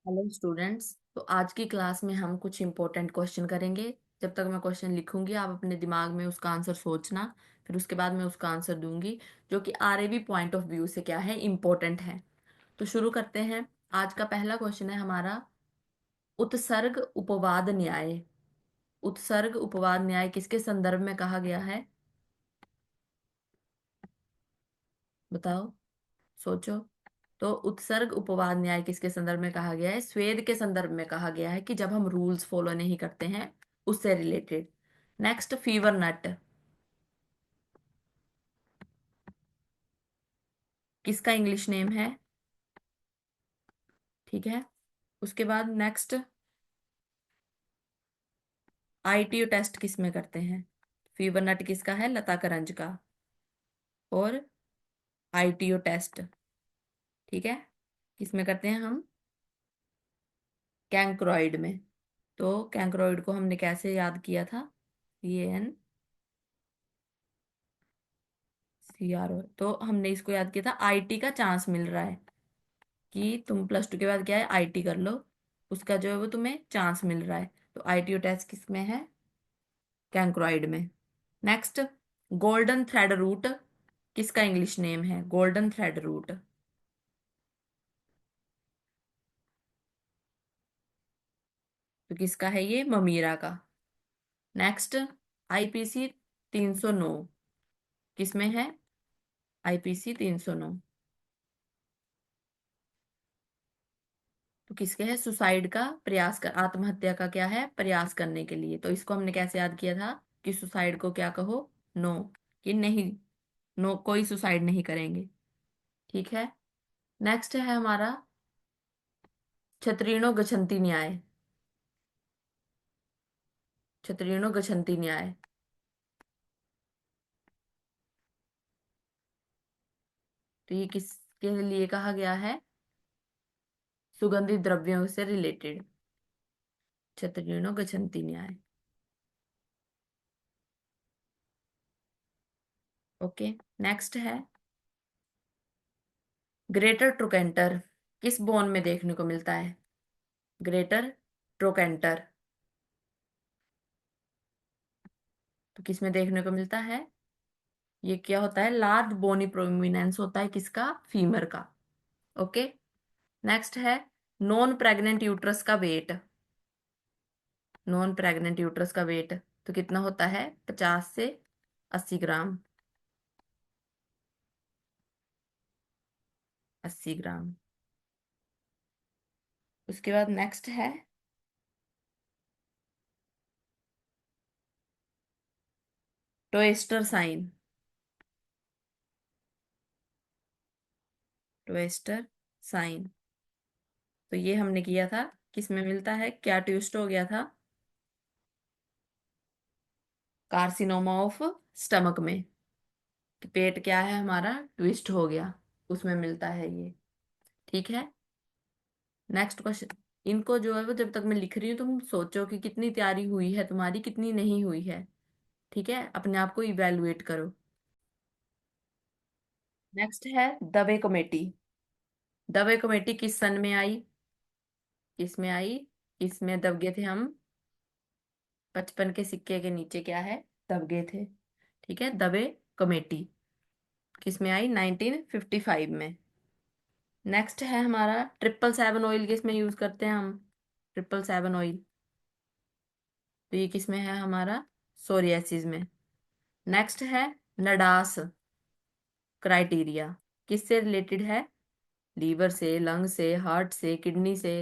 Hello students. तो आज की क्लास में हम कुछ इंपॉर्टेंट क्वेश्चन करेंगे। जब तक मैं क्वेश्चन लिखूंगी आप अपने दिमाग में उसका आंसर सोचना। फिर उसके बाद मैं उसका आंसर दूंगी, जो कि आरएबी पॉइंट ऑफ व्यू से क्या है, इंपॉर्टेंट है। तो शुरू करते हैं। आज का पहला क्वेश्चन है हमारा, उत्सर्ग उपवाद न्याय। उत्सर्ग उपवाद न्याय किसके संदर्भ में कहा गया है? बताओ, सोचो। तो उत्सर्ग उपवाद न्याय किसके संदर्भ में कहा गया है? स्वेद के संदर्भ में कहा गया है, कि जब हम रूल्स फॉलो नहीं करते हैं, उससे रिलेटेड। नेक्स्ट, फीवर नट किसका इंग्लिश नेम है? ठीक है। उसके बाद नेक्स्ट, आईटीयू टेस्ट किस में करते हैं? फीवर नट किसका है? लता करंज का। और आईटीयू टेस्ट, ठीक है, किस में करते हैं हम? कैंक्रोइड में। तो कैंक्रोइड को हमने कैसे याद किया था? CRO। तो हमने इसको याद किया था, आईटी का चांस मिल रहा है कि तुम +2 के बाद क्या है, आईटी कर लो। उसका जो है वो तुम्हें चांस मिल रहा है। तो आईटीओ टेस्ट किस में है? कैंक्रोइड में। नेक्स्ट, गोल्डन थ्रेड रूट किसका इंग्लिश नेम है? गोल्डन थ्रेड रूट तो किसका है? ये ममीरा का। नेक्स्ट, आईपीसी 309 किस में है? आईपीसी 309 तो किसके है? सुसाइड का प्रयास कर, आत्महत्या का क्या है, प्रयास करने के लिए। तो इसको हमने कैसे याद किया था कि सुसाइड को क्या कहो? नो, कि नहीं, नो, कोई सुसाइड नहीं करेंगे। ठीक है। नेक्स्ट है हमारा, क्षत्रियो गच्छन्ति न्याय। क्षत्रियो गच्छन्ति न्याय तो ये किसके लिए कहा गया है? सुगंधित द्रव्यों से रिलेटेड। क्षत्रियो गच्छन्ति न्याय। ओके। नेक्स्ट है, ग्रेटर ट्रोकेंटर किस बोन में देखने को मिलता है? ग्रेटर ट्रोकेंटर तो किस में देखने को मिलता है? ये क्या होता है? लार्ज बोनी प्रोमिनेंस होता है किसका? फीमर का। ओके। नेक्स्ट है, नॉन प्रेग्नेंट यूट्रस का वेट। नॉन प्रेग्नेंट यूट्रस का वेट तो कितना होता है? 50 से 80 ग्राम। 80 ग्राम। उसके बाद नेक्स्ट है, टोएस्टर साइन। टोएस्टर साइन तो ये हमने किया था, किस में मिलता है? क्या ट्विस्ट हो गया था? कार्सिनोमा ऑफ स्टमक में, कि पेट क्या है हमारा, ट्विस्ट हो गया, उसमें मिलता है ये। ठीक है। Next question. इनको जो है वो जब तक मैं लिख रही हूँ तुम सोचो कि कितनी तैयारी हुई है तुम्हारी, कितनी नहीं हुई है। ठीक है, अपने आप को इवेलुएट करो। नेक्स्ट है, दबे कमेटी। दबे कमेटी किस सन में आई? किस में आई? इसमें दबगे थे हम, 55 के सिक्के के नीचे क्या है, दबगे थे। ठीक है, दबे कमेटी किस में आई? 1955 में। नेक्स्ट है हमारा, 777 ऑयल किस में यूज करते हैं हम? 777 ऑयल तो ये किस में है हमारा? सोरियासिस में। नेक्स्ट है, नडास क्राइटेरिया किससे रिलेटेड है? लीवर से, लंग से, हार्ट से, किडनी से।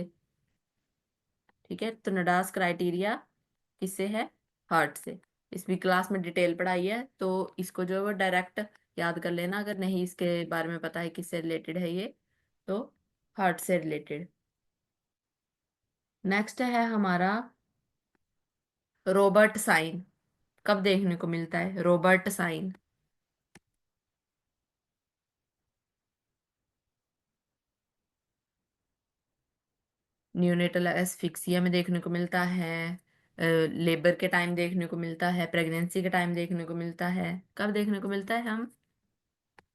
ठीक है, तो नडास क्राइटेरिया किससे है? हार्ट से। इस भी क्लास में डिटेल पढ़ाई है, तो इसको जो है वो डायरेक्ट याद कर लेना, अगर नहीं इसके बारे में पता है किससे रिलेटेड है ये, तो हार्ट से रिलेटेड। नेक्स्ट है हमारा, रोबर्ट साइन कब देखने को मिलता है? रोबर्ट साइन न्यूनेटल एस्फिक्सिया में देखने को मिलता है, लेबर के टाइम देखने को मिलता है, प्रेगनेंसी के टाइम देखने को मिलता है। कब देखने को मिलता है हम?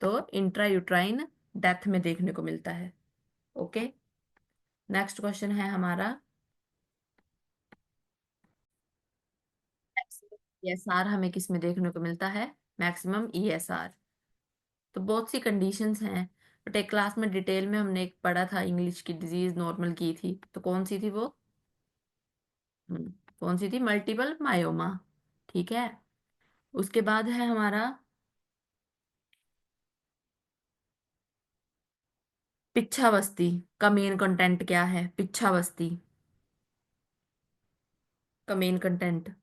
तो इंट्रा यूट्राइन डेथ में देखने को मिलता है। ओके। नेक्स्ट क्वेश्चन है हमारा, ईएसआर हमें किस में देखने को मिलता है? Maximum ESR. तो बहुत सी कंडीशंस हैं, बट एक क्लास में डिटेल में हमने एक पढ़ा था, इंग्लिश की डिजीज नॉर्मल की थी, तो कौन सी थी वो? कौन सी थी? Multiple myoma. ठीक है। उसके बाद है हमारा पिच्छावस्थी का मेन कंटेंट क्या है? पिच्छावस्थी का मेन कंटेंट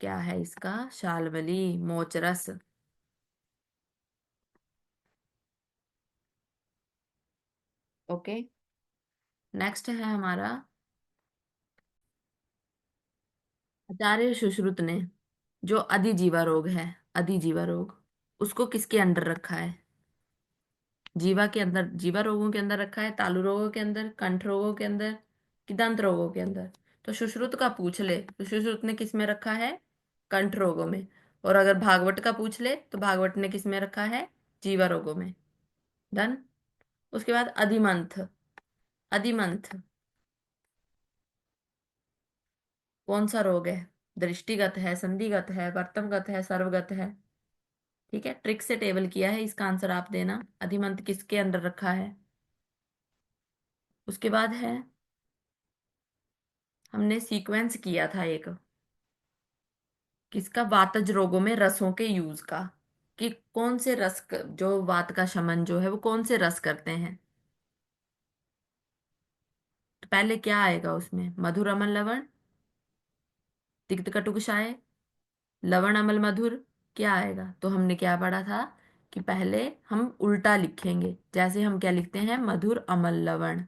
क्या है इसका? शाल्वली, मोचरस। ओके। नेक्स्ट है हमारा, आचार्य सुश्रुत ने जो अधिजीवा रोग है, अधिजीवा रोग, उसको किसके अंडर रखा है? जीवा के अंदर, जीवा रोगों के अंदर रखा है, तालु रोगों के अंदर, कंठ रोगों के अंदर, कि दंत रोगों के अंदर? तो सुश्रुत का पूछ ले तो सुश्रुत ने किस में रखा है? कंठ रोगों में। और अगर भागवत का पूछ ले तो भागवत ने किस में रखा है? जीवा रोगों में। डन। उसके बाद अधिमंथ। अधिमंथ कौन सा रोग है? दृष्टिगत है, संधिगत है, वर्तमगत है, सर्वगत है? ठीक है, ट्रिक से टेबल किया है, इसका आंसर आप देना। अधिमंथ किसके अंदर रखा है? उसके बाद है, हमने सीक्वेंस किया था एक, किसका? वातज रोगों में रसों के यूज का, कि कौन से रस जो वात का शमन जो है वो कौन से रस करते हैं? तो पहले क्या आएगा उसमें? मधुर अमल लवण, तिक्त कटु कषाय, लवण अमल मधुर, क्या आएगा? तो हमने क्या पढ़ा था कि पहले हम उल्टा लिखेंगे, जैसे हम क्या लिखते हैं? मधुर अमल लवण।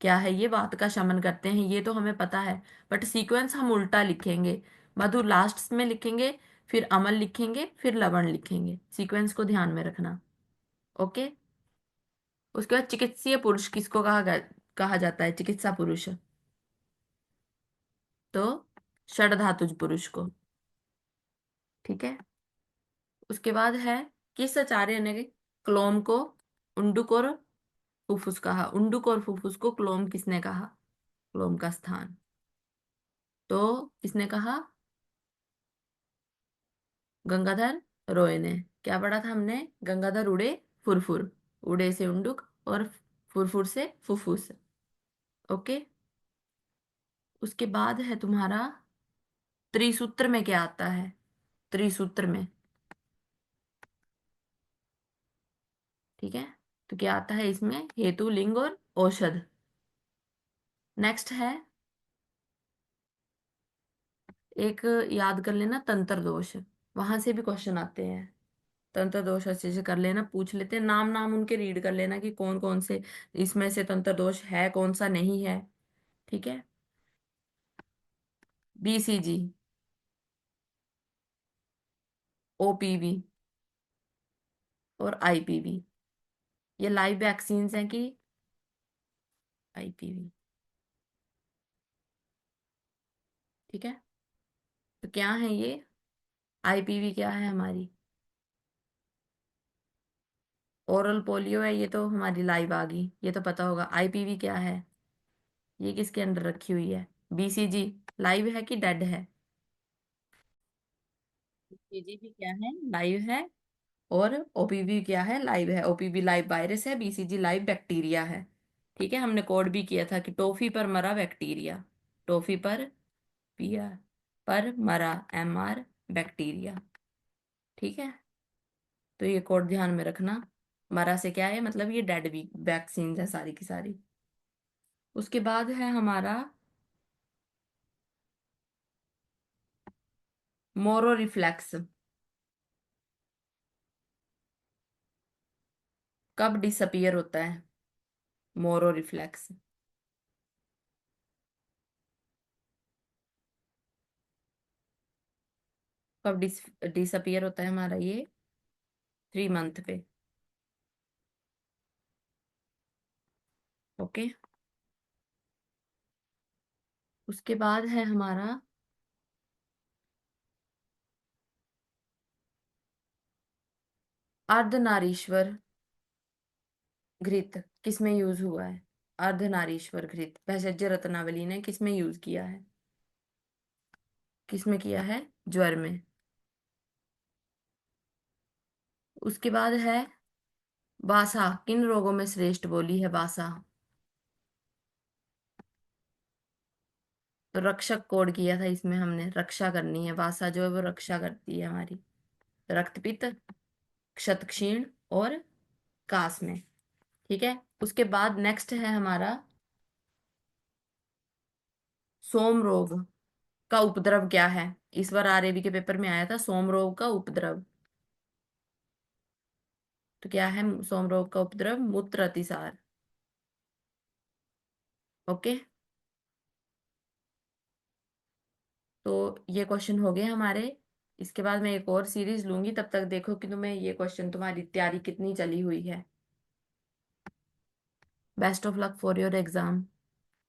क्या है ये? वात का शमन करते हैं, ये तो हमें पता है, बट सीक्वेंस हम उल्टा लिखेंगे। मधु लास्ट में लिखेंगे, फिर अमल लिखेंगे, फिर लवण लिखेंगे। सीक्वेंस को ध्यान में रखना। ओके। उसके बाद चिकित्सीय पुरुष किसको कहा जाता है? चिकित्सा पुरुष। तो षड पुरुष को। ठीक है। उसके बाद है, किस आचार्य ने क्लोम को उंडुक और फुफ्फुस कहा? उंडुक और फुफ्फुस को क्लोम किसने कहा? क्लोम का स्थान तो किसने कहा? गंगाधर रॉय ने। क्या पढ़ा था हमने? गंगाधर उड़े फुरफुर, उड़े से उंडुक और फुरफुर से फुफ्फुस। ओके। उसके बाद है तुम्हारा, त्रिसूत्र में क्या आता है? त्रिसूत्र में, ठीक है, तो क्या आता है इसमें? हेतु, लिंग और औषध। नेक्स्ट है एक, याद कर लेना, तंत्र दोष, वहां से भी क्वेश्चन आते हैं। तंत्र दोष अच्छे से कर लेना, पूछ लेते हैं, नाम नाम उनके रीड कर लेना कि कौन कौन से इसमें से तंत्र दोष है, कौन सा नहीं है। ठीक है। बीसीजी, ओपीवी और आईपीवी, ये लाइव वैक्सीन्स हैं कि आईपीवी? ठीक है। तो क्या है ये? आईपीवी क्या है हमारी? ओरल पोलियो है, ये तो हमारी लाइव आ गई, ये तो पता होगा। आईपीवी क्या है? ये किसके अंदर रखी हुई है? बीसीजी लाइव है कि डेड है? बीसीजी भी क्या है? लाइव है। और ओपीवी क्या है? लाइव है। ओपीवी लाइव वायरस है, बीसीजी लाइव बैक्टीरिया है। ठीक है, हमने कोड भी किया था कि टॉफी पर मरा बैक्टीरिया, टॉफी पर, पिया पर मरा, एमआर बैक्टीरिया। ठीक है। तो ये कोड ध्यान में रखना। मरा से क्या है मतलब? ये डेड वीक वैक्सीन है सारी की सारी। उसके बाद है हमारा मोरो रिफ्लेक्स, कब डिसअपियर होता है? मोरो रिफ्लेक्स कब डिसअपियर होता है हमारा ये? 3 मंथ पे। ओके। उसके बाद है हमारा अर्धनारीश्वर घृत, किस में यूज हुआ है? अर्धनारीश्वर घृत भैषज रत्नावली ने किसमें यूज किया है? किसमें किया है? ज्वर में। उसके बाद है बासा किन रोगों में श्रेष्ठ बोली है बासा? तो रक्षक कोड किया था इसमें हमने, रक्षा करनी है, बासा जो है वो रक्षा करती है हमारी। रक्तपित्त, क्षतक्षीण और कास में। ठीक है। उसके बाद नेक्स्ट है हमारा सोम रोग का उपद्रव क्या है? इस बार आरएबी के पेपर में आया था सोम रोग का उपद्रव। तो क्या है सोम रोग का उपद्रव? मूत्र अतिसार। ओके। तो ये क्वेश्चन हो गए हमारे। इसके बाद मैं एक और सीरीज लूंगी, तब तक देखो कि तुम्हें ये क्वेश्चन तुम्हारी तैयारी कितनी चली हुई है। Best of luck for your exam.